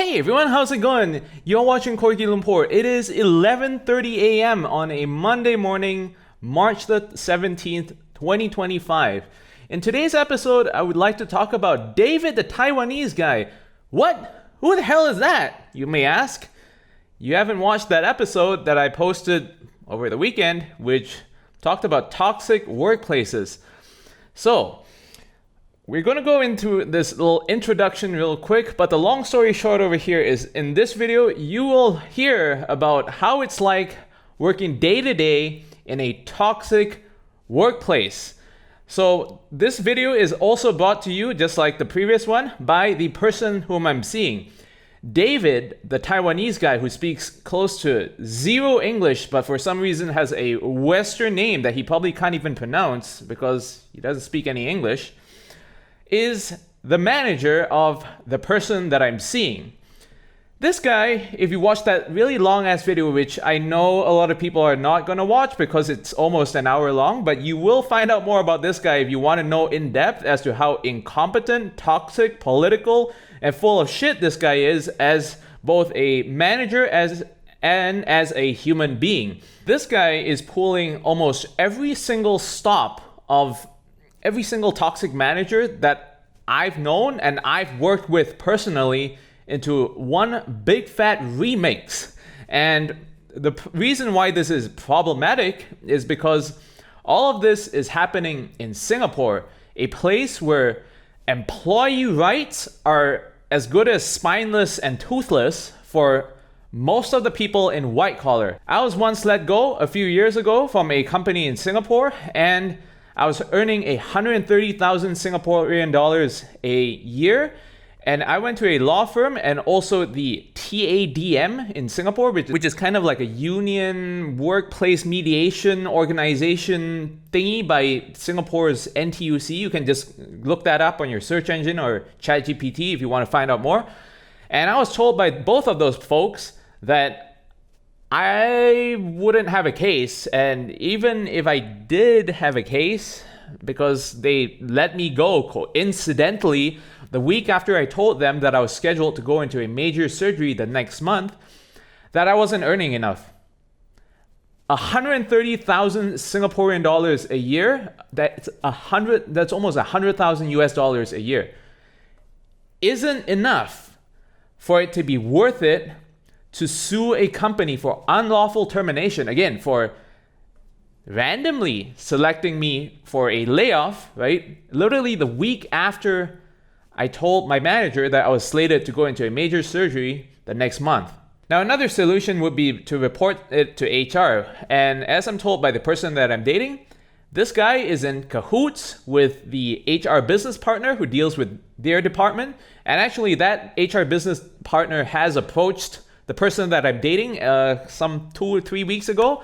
Hey everyone, how's it going? You're watching Corky Lumpur. It is 11:30 a.m. on a Monday morning, March the 17th, 2025. In today's episode, I would like to talk about David the Taiwanese guy. What? Who the hell is that? You may ask. You haven't watched that episode that I posted over the weekend, which talked about toxic workplaces. So, we're going to go into this little introduction real quick, but the long story short over here is in this video, you will hear about how it's like working day to day in a toxic workplace. So this video is also brought to you, just like the previous one, by the person whom I'm seeing. David, the Taiwanese guy who speaks close to zero English, but for some reason has a Western name that he probably can't even pronounce because he doesn't speak any English, is the manager of the person that I'm seeing. This guy, if you watch that really long ass video, which I know a lot of people are not going to watch because it's almost an hour long, but you will find out more about this guy if you want to know in depth as to how incompetent, toxic, political, and full of shit this guy is as both a manager and as a human being. This guy is pulling almost every single stop of every single toxic manager that I've known and I've worked with personally into one big fat remix. And the reason why this is problematic is because all of this is happening in Singapore, a place where employee rights are as good as spineless and toothless for most of the people in white collar. I was once let go a few years ago from a company in Singapore, and I was earning 130,000 Singaporean dollars a year, and I went to a law firm and also the TADM in Singapore, which is kind of like a union workplace mediation organization thingy by Singapore's NTUC. You can just look that up on your search engine or ChatGPT if you want to find out more. And I was told by both of those folks that I wouldn't have a case, and even if I did have a case, because they let me go coincidentally the week after I told them that I was scheduled to go into a major surgery the next month, that I wasn't earning enough. 130,000 Singaporean dollars a year, that's almost 100,000 US dollars a year, isn't enough for it to be worth it to sue a company for unlawful termination, again, for randomly selecting me for a layoff, right? Literally the week after I told my manager that I was slated to go into a major surgery the next month. Now, another solution would be to report it to HR. And as I'm told by the person that I'm dating, this guy is in cahoots with the HR business partner who deals with their department. And actually, that HR business partner has approached the person that I'm dating some 2 or 3 weeks ago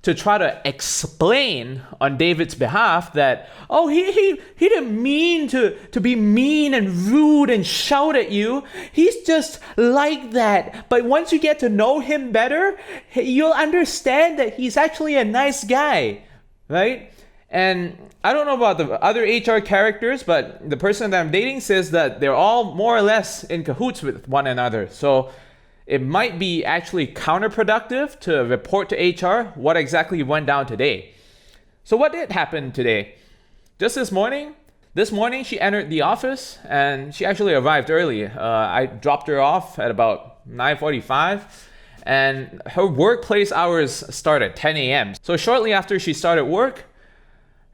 to try to explain on David's behalf that, oh, he didn't mean to be mean and rude and shout at you. He's just like that. But once you get to know him better, you'll understand that he's actually a nice guy, right? And I don't know about the other HR characters, but the person that I'm dating says that they're all more or less in cahoots with one another. So it might be actually counterproductive to report to HR what exactly went down today. So what did happen today? Just this morning she entered the office and she actually arrived early. I dropped her off at about 9:45 and her workplace hours start at 10 a.m. So shortly after she started work,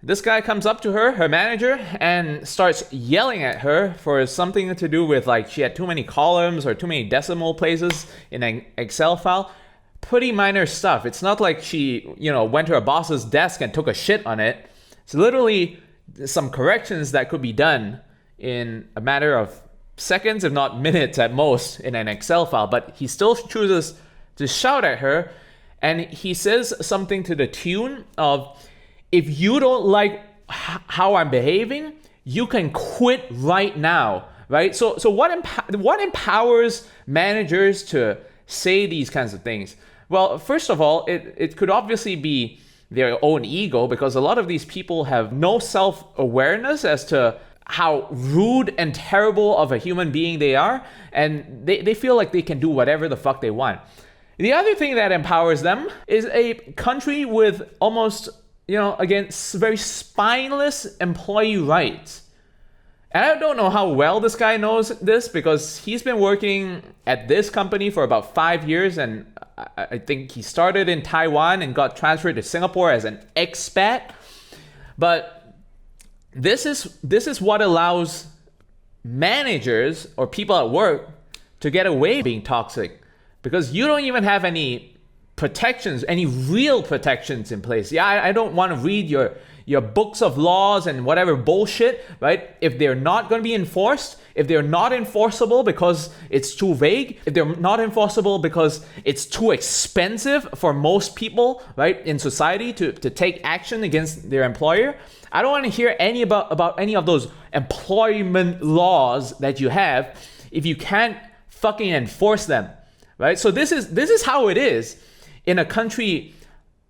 this guy comes up to her manager, and starts yelling at her for something to do with like she had too many columns or too many decimal places in an Excel file. Pretty minor stuff. It's not like she, went to her boss's desk and took a shit on it. It's literally some corrections that could be done in a matter of seconds, if not minutes at most, in an Excel file. But he still chooses to shout at her, and he says something to the tune of, if you don't like how I'm behaving, you can quit right now, right? So what empowers managers to say these kinds of things? Well, first of all, it could obviously be their own ego, because a lot of these people have no self-awareness as to how rude and terrible of a human being they are, and they feel like they can do whatever the fuck they want. The other thing that empowers them is a country with almost, again, very spineless employee rights. And I don't know how well this guy knows this, because he's been working at this company for about 5 years, and I think he started in Taiwan and got transferred to Singapore as an expat. But this is what allows managers or people at work to get away being toxic, because you don't even have any protections, any real protections in place. Yeah, I don't want to read your books of laws and whatever bullshit, right? If they're not going to be enforced, if they're not enforceable because it's too vague, if they're not enforceable because it's too expensive for most people, right, in society to take action against their employer, I don't want to hear about any of those employment laws that you have if you can't fucking enforce them, right? So this is how it is in a country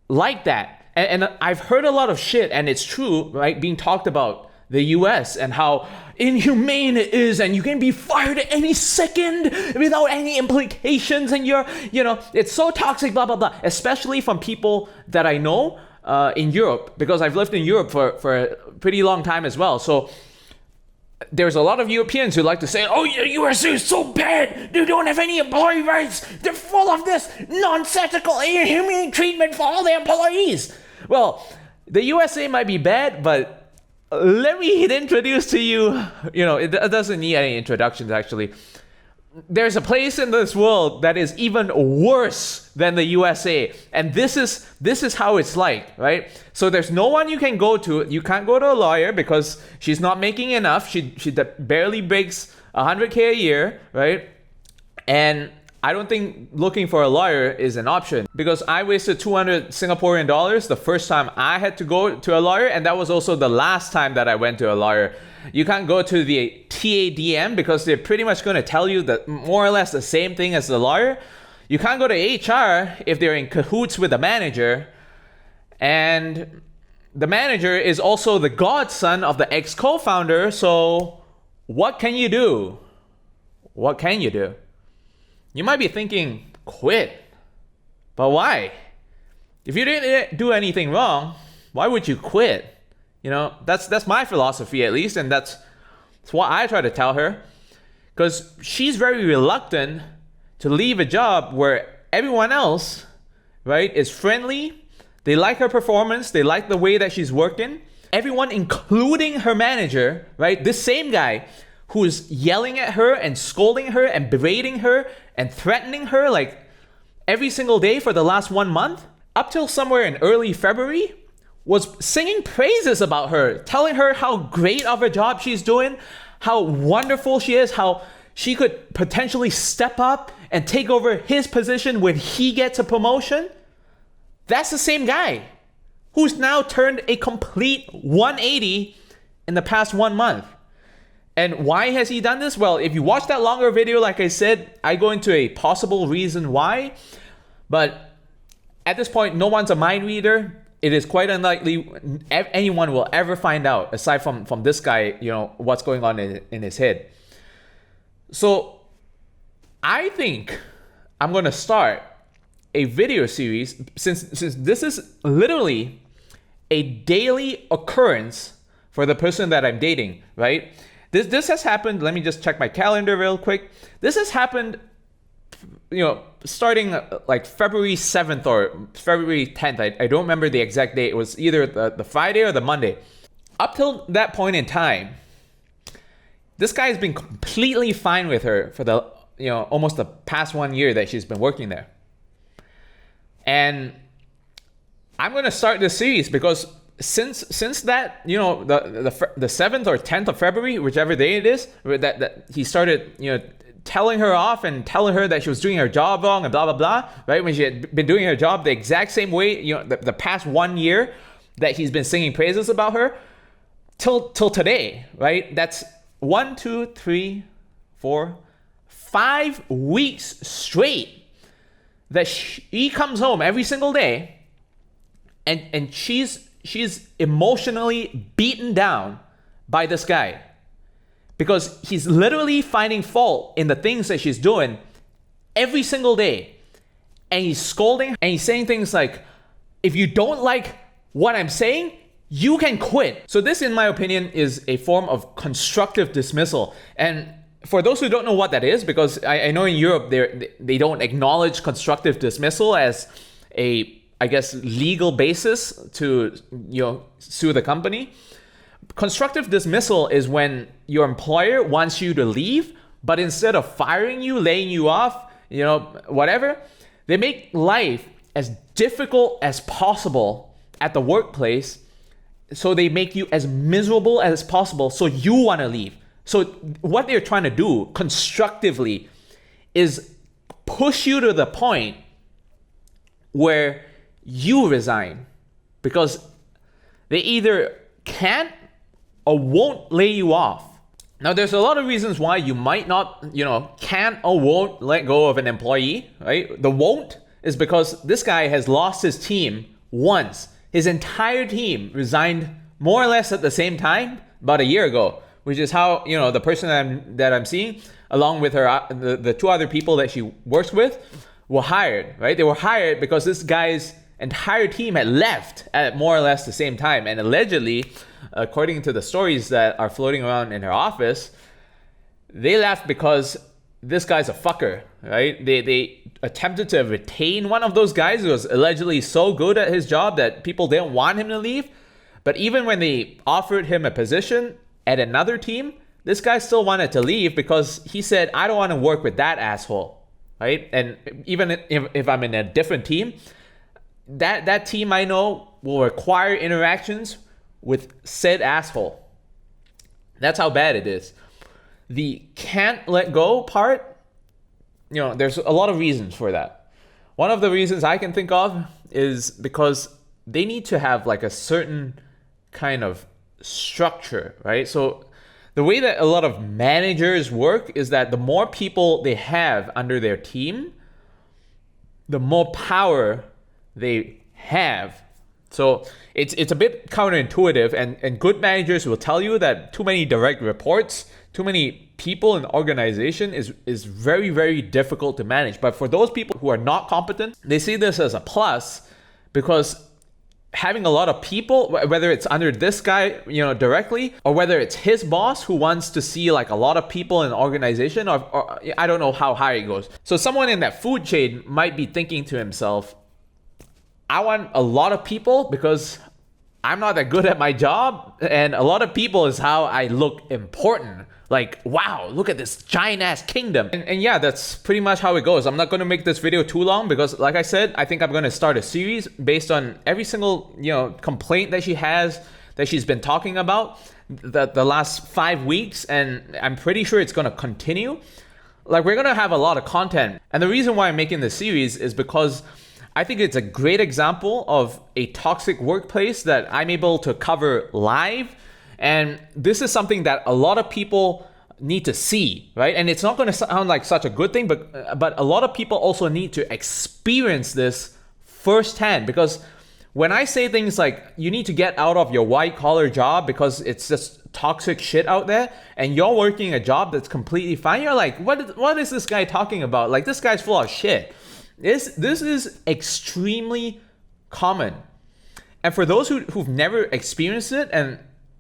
like that. And I've heard a lot of shit, and it's true, right, being talked about the US and how inhumane it is, and you can be fired at any second without any implications, and it's so toxic, blah, blah, blah, especially from people that I know in Europe, because I've lived in Europe for a pretty long time as well. So there's a lot of Europeans who like to say, oh, USA is so bad, they don't have any employee rights, they're full of this nonsensical, inhumane treatment for all the employees. Well, the USA might be bad, but let me introduce to you, it doesn't need any introductions actually. There's a place in this world that is even worse than the USA, and this is how it's like, right? So there's no one you can go to. You can't go to a lawyer because she's not making enough. She barely breaks 100K a year, right? And I don't think looking for a lawyer is an option, because I wasted 200 Singaporean dollars the first time I had to go to a lawyer, and that was also the last time that I went to a lawyer. You can't go to the TADM because they're pretty much going to tell you that more or less the same thing as the lawyer. You can't go to HR if they're in cahoots with the manager. And the manager is also the godson of the ex-co-founder. So what can you do? What can you do? You might be thinking, quit. But why? If you didn't do anything wrong, why would you quit? That's my philosophy, at least, and that's what I try to tell her, because she's very reluctant to leave a job where everyone else, right, is friendly. They like her performance. They like the way that she's working. Everyone, including her manager, right, this same guy who's yelling at her and scolding her and berating her and threatening her like every single day for the last 1 month, up till somewhere in early February, was singing praises about her, telling her how great of a job she's doing, how wonderful she is, how she could potentially step up and take over his position when he gets a promotion. That's the same guy who's now turned a complete 180 in the past 1 month. And why has he done this? Well, if you watch that longer video, like I said, I go into a possible reason why. But at this point, no one's a mind reader. It is quite unlikely anyone will ever find out, aside from this guy, what's going on in his head. So I think I'm going to start a video series, since this is literally a daily occurrence for the person that I'm dating, right? This has happened. Let me just check my calendar real quick. This has happened, starting like February 7th or February 10th. I don't remember the exact date. It was either the Friday or the Monday. Up till that point in time, this guy has been completely fine with her for the, almost the past 1 year that she's been working there. And I'm going to start this series because since that, the 7th or 10th of February, whichever day it is, that he started, telling her off and telling her that she was doing her job wrong and blah, blah, blah, right? When she had been doing her job the exact same way, the past 1 year that he's been singing praises about her till today, right? That's 1, 2, 3, 4, 5 weeks straight that she comes home every single day and she's emotionally beaten down by this guy. because he's literally finding fault in the things that she's doing every single day. And he's scolding and he's saying things like, if you don't like what I'm saying, you can quit. So this, in my opinion, is a form of constructive dismissal. And for those who don't know what that is, because I know in Europe they don't acknowledge constructive dismissal as a, I guess, legal basis to sue the company. Constructive dismissal is when your employer wants you to leave, but instead of firing you, laying you off, whatever, they make life as difficult as possible at the workplace. So they make you as miserable as possible so you want to leave. So what they're trying to do constructively is push you to the point where you resign, because they either can't or won't lay you off. Now, there's a lot of reasons why you might not, can't or won't let go of an employee, right? The won't is because this guy has lost his team once. His entire team resigned more or less at the same time about a year ago, which is how, the person that I'm seeing, along with her, the two other people that she works with, were hired, right? They were hired because this guy's entire team had left at more or less the same time. And allegedly, according to the stories that are floating around in her office, they left because this guy's a fucker, right? They attempted to retain one of those guys who was allegedly so good at his job that people didn't want him to leave. But even when they offered him a position at another team, this guy still wanted to leave because he said, I don't want to work with that asshole, right? And even if I'm in a different team, that team I know will require interactions with said asshole. That's how bad it is. The can't let go part, there's a lot of reasons for that. One of the reasons I can think of is because they need to have like a certain kind of structure, right? So the way that a lot of managers work is that the more people they have under their team, the more power they have. So it's a bit counterintuitive, and good managers will tell you that too many direct reports, too many people in the organization is very, very difficult to manage. But for those people who are not competent, they see this as a plus, because having a lot of people, whether it's under this guy, directly, or whether it's his boss who wants to see like a lot of people in the organization, or I don't know how high it goes. So someone in that food chain might be thinking to himself, I want a lot of people because I'm not that good at my job, and a lot of people is how I look important. Like, wow, look at this giant ass kingdom. And yeah, that's pretty much how it goes. I'm not going to make this video too long because, like I said, I think I'm going to start a series based on every single, complaint that she has, that she's been talking about the last 5 weeks. And I'm pretty sure it's going to continue. Like, we're going to have a lot of content. And the reason why I'm making this series is because I think it's a great example of a toxic workplace that I'm able to cover live. And this is something that a lot of people need to see, right? And it's not going to sound like such a good thing, but a lot of people also need to experience this firsthand. Because when I say things like, you need to get out of your white collar job because it's just toxic shit out there, and you're working a job that's completely fine, you're like, what is this guy talking about? Like, this guy's full of shit. This is extremely common. And for those who've never experienced it and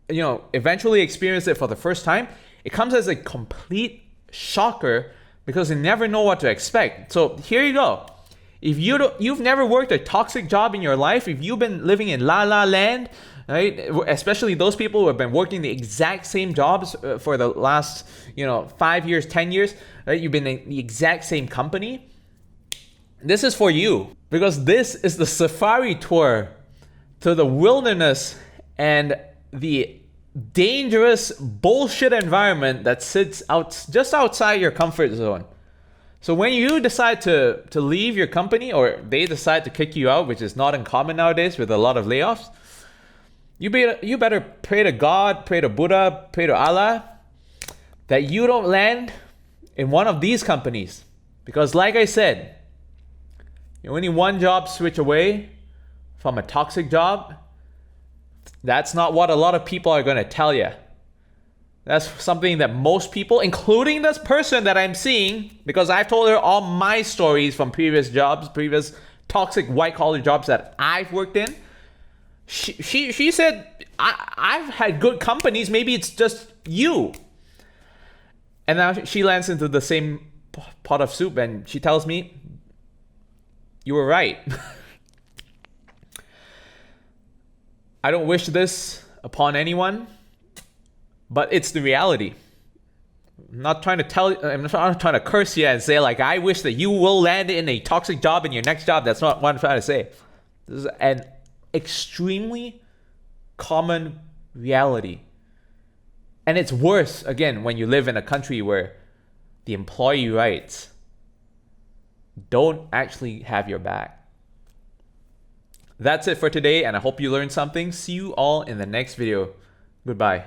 eventually experience it for the first time, it comes as a complete shocker because you never know what to expect. So here you go. If you've never worked a toxic job in your life, if you've been living in la la land, right? Especially those people who have been working the exact same jobs for the last 5 years, 10 years, right? You've been in the exact same company. This is for you, because this is the safari tour to the wilderness and the dangerous bullshit environment that sits out just outside your comfort zone. So when you decide to leave your company, or they decide to kick you out, which is not uncommon nowadays with a lot of layoffs, you better pray to God, pray to Buddha, pray to Allah that you don't land in one of these companies. Because like I said, you're only one job switch away from a toxic job. That's not what a lot of people are going to tell you. That's something that most people, including this person that I'm seeing, because I've told her all my stories from previous jobs, previous toxic white collar jobs that I've worked in. She said, I've had good companies, maybe it's just you. And now she lands into the same pot of soup and she tells me, you were right. I don't wish this upon anyone, but it's the reality. I'm not trying to curse you and say like, I wish that you will land in a toxic job in your next job. That's not what I'm trying to say. This is an extremely common reality. And it's worse, again, when you live in a country where the employee rights don't actually have your back. That's it for today, and I hope you learned something. See you all in the next video. Goodbye.